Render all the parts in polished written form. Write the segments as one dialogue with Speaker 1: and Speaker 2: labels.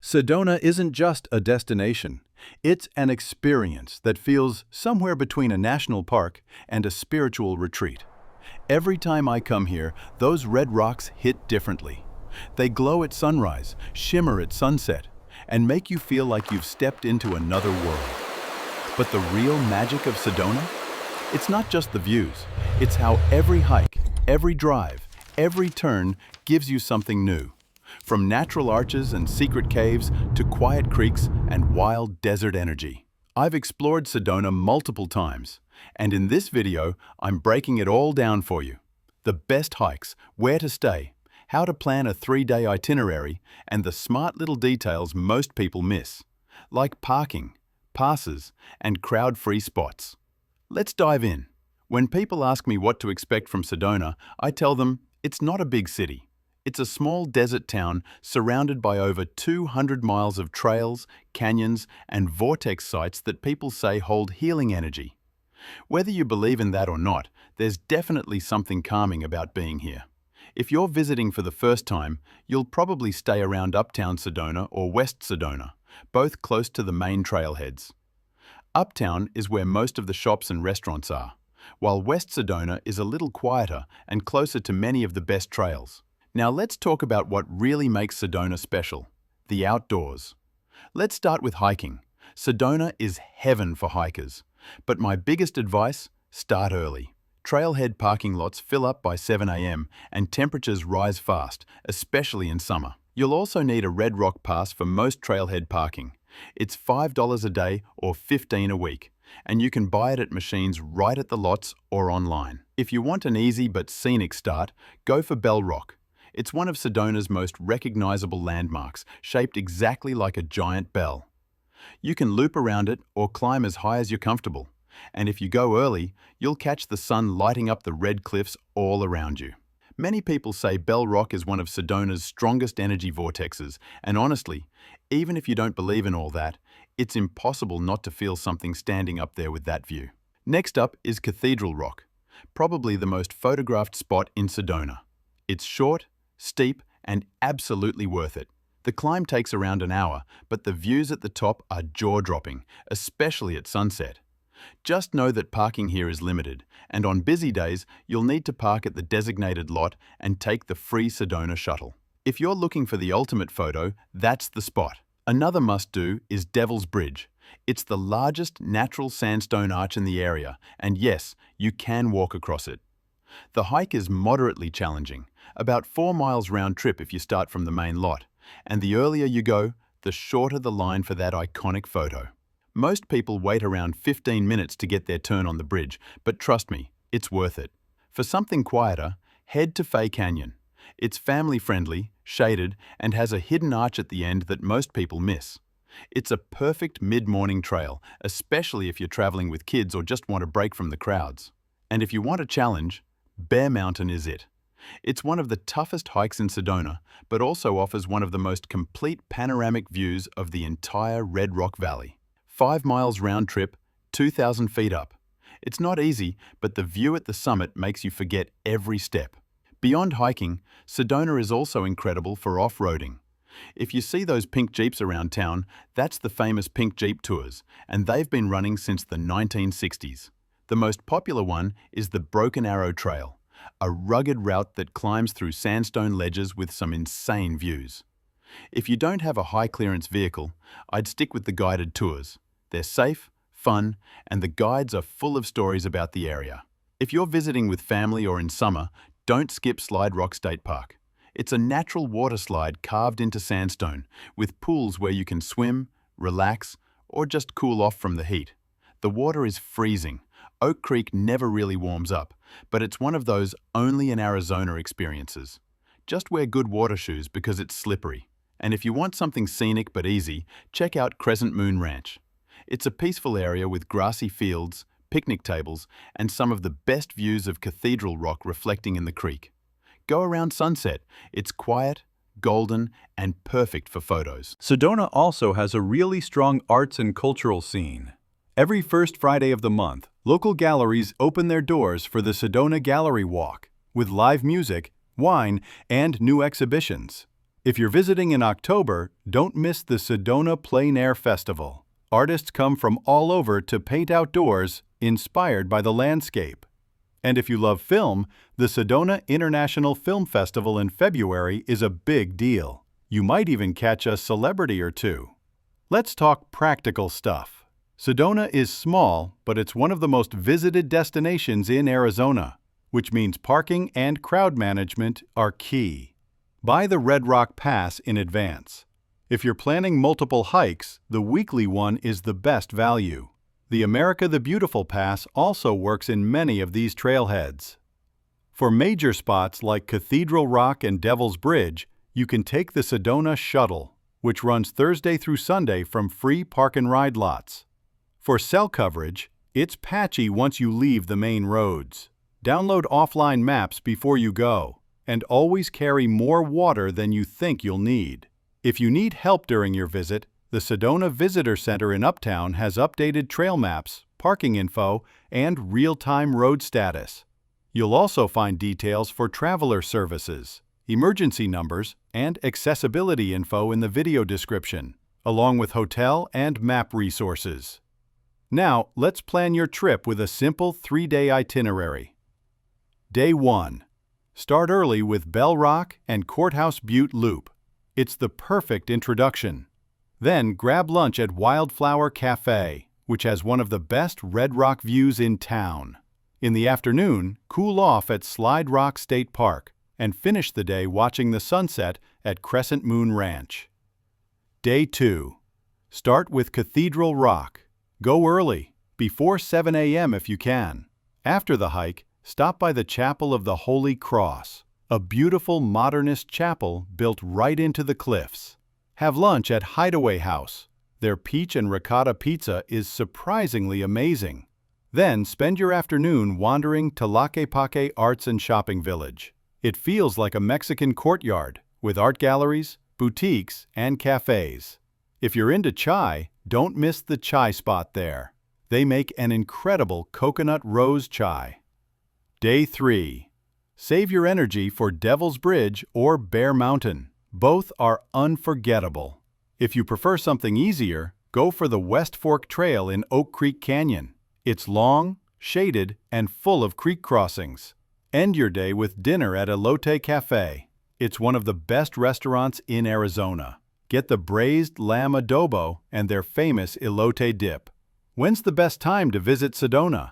Speaker 1: Sedona isn't just a destination. It's an experience that feels somewhere between a national park and a spiritual retreat. Every time I come here, those red rocks hit differently. They glow at sunrise, shimmer at sunset, and make you feel like you've stepped into another world. But the real magic of Sedona? It's not just the views. It's how every hike, every drive, every turn gives you something new. From natural arches and secret caves to quiet creeks and wild desert energy. I've explored Sedona multiple times, and in this video, I'm breaking it all down for you. The best hikes, where to stay, how to plan a 3-day itinerary, and the smart little details most people miss, like parking, passes, and crowd-free spots. Let's dive in. When people ask me what to expect from Sedona, I tell them it's not a big city. It's a small desert town surrounded by over 200 miles of trails, canyons, and vortex sites that people say hold healing energy. Whether you believe in that or not, there's definitely something calming about being here. If you're visiting for the first time, you'll probably stay around Uptown Sedona or West Sedona, both close to the main trailheads. Uptown is where most of the shops and restaurants are, while West Sedona is a little quieter and closer to many of the best trails. Now let's talk about what really makes Sedona special, the outdoors. Let's start with hiking. Sedona is heaven for hikers. But my biggest advice, start early. Trailhead parking lots fill up by 7 a.m. and temperatures rise fast, especially in summer. You'll also need a Red Rock pass for most trailhead parking. It's $5 a day or $15 a week, and you can buy it at machines right at the lots or online. If you want an easy but scenic start, go for Bell Rock. It's one of Sedona's most recognizable landmarks, shaped exactly like a giant bell. You can loop around it or climb as high as you're comfortable. And if you go early, you'll catch the sun lighting up the red cliffs all around you. Many people say Bell Rock is one of Sedona's strongest energy vortexes, and honestly, even if you don't believe in all that, it's impossible not to feel something standing up there with that view. Next up is Cathedral Rock, probably the most photographed spot in Sedona. It's short, steep, and absolutely worth it. The climb takes around an hour, but the views at the top are jaw-dropping, especially at sunset. Just know that parking here is limited, and on busy days, you'll need to park at the designated lot and take the free Sedona shuttle. If you're looking for the ultimate photo, that's the spot. Another must-do is Devil's Bridge. It's the largest natural sandstone arch in the area, and yes, you can walk across it. The hike is moderately challenging, about 4 miles round trip if you start from the main lot, and the earlier you go, the shorter the line for that iconic photo. Most people wait around 15 minutes to get their turn on the bridge, but trust me, it's worth it. For something quieter, head to Fay Canyon. It's family-friendly, shaded, and has a hidden arch at the end that most people miss. It's a perfect mid-morning trail, especially if you're traveling with kids or just want a break from the crowds. And if you want a challenge, Bear Mountain is it. It's one of the toughest hikes in Sedona, but also offers one of the most complete panoramic views of the entire Red Rock Valley. 5 miles round trip, 2,000 feet up. It's not easy, but the view at the summit makes you forget every step. Beyond hiking, Sedona is also incredible for off-roading. If you see those pink Jeeps around town, that's the famous Pink Jeep Tours, and they've been running since the 1960s. The most popular one is the Broken Arrow Trail, a rugged route that climbs through sandstone ledges with some insane views. If you don't have a high-clearance vehicle, I'd stick with the guided tours. They're safe, fun, and the guides are full of stories about the area. If you're visiting with family or in summer, don't skip Slide Rock State Park. It's a natural water slide carved into sandstone, with pools where you can swim, relax, or just cool off from the heat. The water is freezing. Oak Creek never really warms up, but it's one of those only in Arizona experiences. Just wear good water shoes because it's slippery. And if you want something scenic but easy, check out Crescent Moon Ranch. It's a peaceful area with grassy fields, picnic tables, and some of the best views of Cathedral Rock reflecting in the creek. Go around sunset. It's quiet, golden, and perfect for photos.
Speaker 2: Sedona also has a really strong arts and cultural scene. Every first Friday of the month, local galleries open their doors for the Sedona Gallery Walk, with live music, wine, and new exhibitions. If you're visiting in October, don't miss the Sedona Plein Air Festival. Artists come from all over to paint outdoors, inspired by the landscape. And if you love film, the Sedona International Film Festival in February is a big deal. You might even catch a celebrity or two. Let's talk practical stuff. Sedona is small, but it's one of the most visited destinations in Arizona, which means parking and crowd management are key. Buy the Red Rock Pass in advance. If you're planning multiple hikes, the weekly one is the best value. The America the Beautiful Pass also works in many of these trailheads. For major spots like Cathedral Rock and Devil's Bridge, you can take the Sedona Shuttle, which runs Thursday through Sunday from free park and ride lots. For cell coverage, it's patchy once you leave the main roads. Download offline maps before you go, and always carry more water than you think you'll need. If you need help during your visit, the Sedona Visitor Center in Uptown has updated trail maps, parking info, and real-time road status. You'll also find details for traveler services, emergency numbers, and accessibility info in the video description, along with hotel and map resources. Now, let's plan your trip with a simple 3-day itinerary. Day 1. Start early with Bell Rock and Courthouse Butte Loop. It's the perfect introduction. Then grab lunch at Wildflower Cafe, which has one of the best Red Rock views in town. In the afternoon, cool off at Slide Rock State Park and finish the day watching the sunset at Crescent Moon Ranch. Day 2. Start with Cathedral Rock. Go early, before 7 a.m. if you can. After the hike, stop by the Chapel of the Holy Cross, a beautiful modernist chapel built right into the cliffs. Have lunch at Hideaway House. Their peach and ricotta pizza is surprisingly amazing. Then spend your afternoon wandering Tlaquepaque Arts and Shopping Village. It feels like a Mexican courtyard, with art galleries, boutiques, and cafes. If you're into chai, don't miss the chai spot there. They make an incredible coconut rose chai. Day 3. Save your energy for Devil's Bridge or Bear Mountain. Both are unforgettable. If you prefer something easier, go for the West Fork Trail in Oak Creek Canyon. It's long, shaded, and full of creek crossings. End your day with dinner at Elote Cafe. It's one of the best restaurants in Arizona. Get the braised lamb adobo and their famous elote dip. When's the best time to visit Sedona?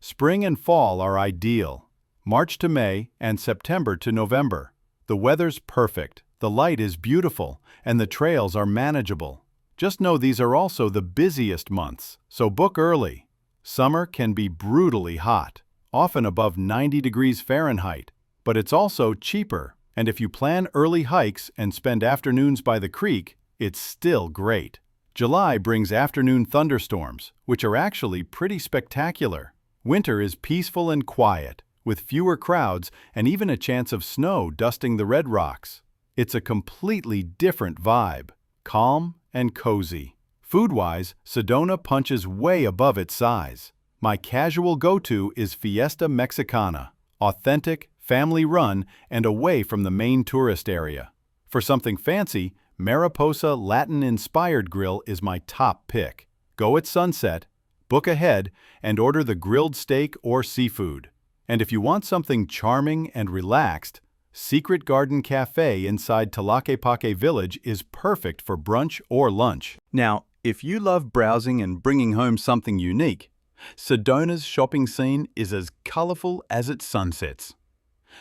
Speaker 2: Spring and fall are ideal. March to May and September to November. The weather's perfect, the light is beautiful, and the trails are manageable. Just know these are also the busiest months, so book early. Summer can be brutally hot, often above 90 degrees Fahrenheit, but it's also cheaper. And if you plan early hikes and spend afternoons by the creek, it's still great. July brings afternoon thunderstorms, which are actually pretty spectacular. Winter is peaceful and quiet, with fewer crowds and even a chance of snow dusting the Red Rocks. It's a completely different vibe, calm and cozy. Food-wise, Sedona punches way above its size. My casual go-to is Fiesta Mexicana, authentic, family-run, and away from the main tourist area. For something fancy, Mariposa Latin-inspired grill is my top pick. Go at sunset, book ahead, and order the grilled steak or seafood. And if you want something charming and relaxed, Secret Garden Cafe inside Tlaquepaque Village is perfect for brunch or lunch. Now, if you love browsing and bringing home something unique, Sedona's shopping scene is as colorful as its sunsets.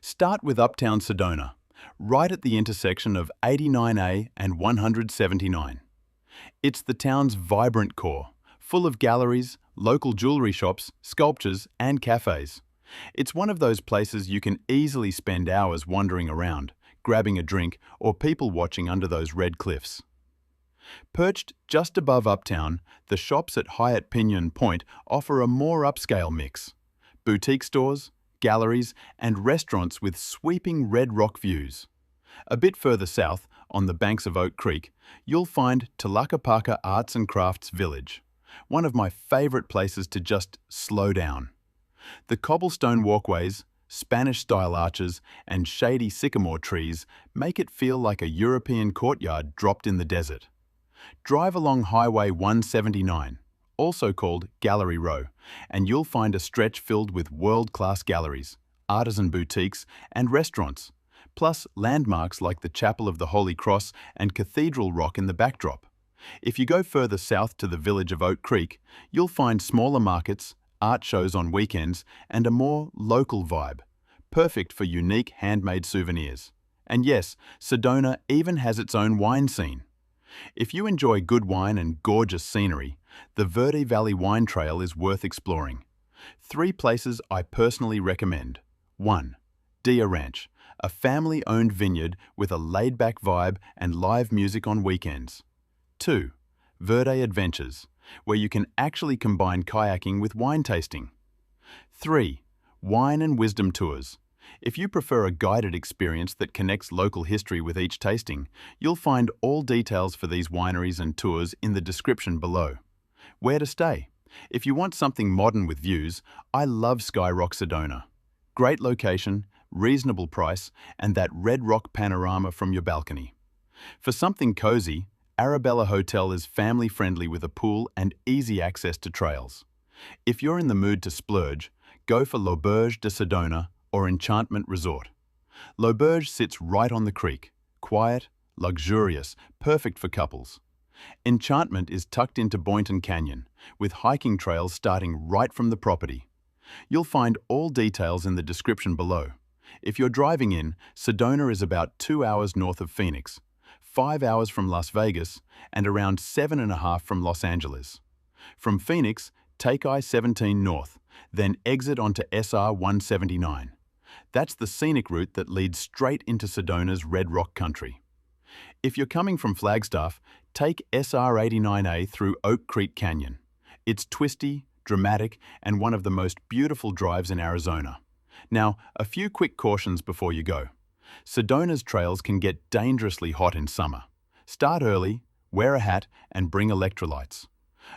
Speaker 2: Start with Uptown Sedona, right at the intersection of 89A and 179. It's the town's vibrant core, full of galleries, local jewelry shops, sculptures, and cafes. It's one of those places you can easily spend hours wandering around, grabbing a drink, or people watching under those red cliffs. Perched just above Uptown, the shops at Hyatt Pinyon Point offer a more upscale mix. Boutique stores, galleries, and restaurants with sweeping Red Rock views. A bit further south, on the banks of Oak Creek, you'll find Tlaquepaque Arts and Crafts Village, one of my favorite places to just slow down. The cobblestone walkways, Spanish-style arches, and shady sycamore trees make it feel like a European courtyard dropped in the desert. Drive along Highway 179, also called Gallery Row, and you'll find a stretch filled with world-class galleries, artisan boutiques, and restaurants, plus landmarks like the Chapel of the Holy Cross and Cathedral Rock in the backdrop. If you go further south to the village of Oak Creek, you'll find smaller markets, art shows on weekends, and a more local vibe, perfect for unique handmade souvenirs. And yes, Sedona even has its own wine scene. If you enjoy good wine and gorgeous scenery, the Verde Valley Wine Trail is worth exploring. 3 places I personally recommend. 1. Dia Ranch, a family-owned vineyard with a laid-back vibe and live music on weekends. 2. Verde Adventures, where you can actually combine kayaking with wine tasting. 3. Wine and Wisdom Tours. If you prefer a guided experience that connects local history with each tasting, you'll find all details for these wineries and tours in the description below. Where to stay? If you want something modern with views, I love Sky Rock Sedona. Great location, reasonable price, and that red rock panorama from your balcony. For something cozy, Arabella Hotel is family-friendly with a pool and easy access to trails. If you're in the mood to splurge, go for L'Auberge de Sedona or Enchantment Resort. L'Auberge sits right on the creek, quiet, luxurious, perfect for couples. Enchantment is tucked into Boynton Canyon, with hiking trails starting right from the property. You'll find all details in the description below. If you're driving in, Sedona is about 2 hours north of Phoenix, 5 hours from Las Vegas, and around 7.5 from Los Angeles. From Phoenix, take I-17 north, then exit onto SR 179. That's the scenic route that leads straight into Sedona's Red Rock country. If you're coming from Flagstaff, take SR 89A through Oak Creek Canyon. It's twisty, dramatic, and one of the most beautiful drives in Arizona. Now, a few quick cautions before you go. Sedona's trails can get dangerously hot in summer. Start early, wear a hat, and bring electrolytes.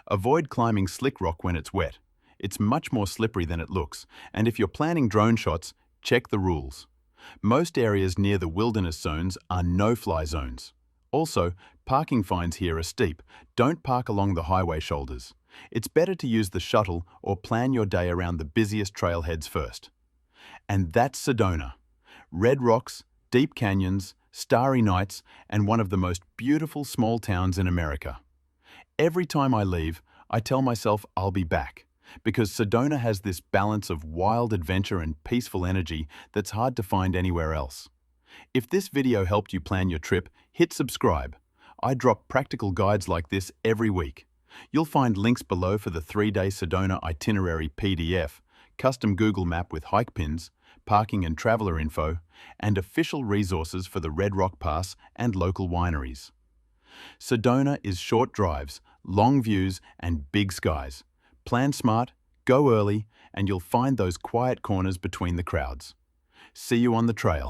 Speaker 2: Avoid climbing slick rock when it's wet. It's much more slippery than it looks, and if you're planning drone shots, check the rules. Most areas near the wilderness zones are no-fly zones. Also, parking fines here are steep. Don't park along the highway shoulders. It's better to use the shuttle or plan your day around the busiest trailheads first. And that's Sedona. Red rocks, deep canyons, starry nights, and one of the most beautiful small towns in America. Every time I leave, I tell myself I'll be back, because Sedona has this balance of wild adventure and peaceful energy that's hard to find anywhere else. If this video helped you plan your trip, hit subscribe. I drop practical guides like this every week. You'll find links below for the 3-day Sedona itinerary PDF, custom Google map with hike pins, parking and traveler info, and official resources for the Red Rock Pass and local wineries. Sedona is short drives, long views, and big skies. Plan smart, go early, and you'll find those quiet corners between the crowds. See you on the trail.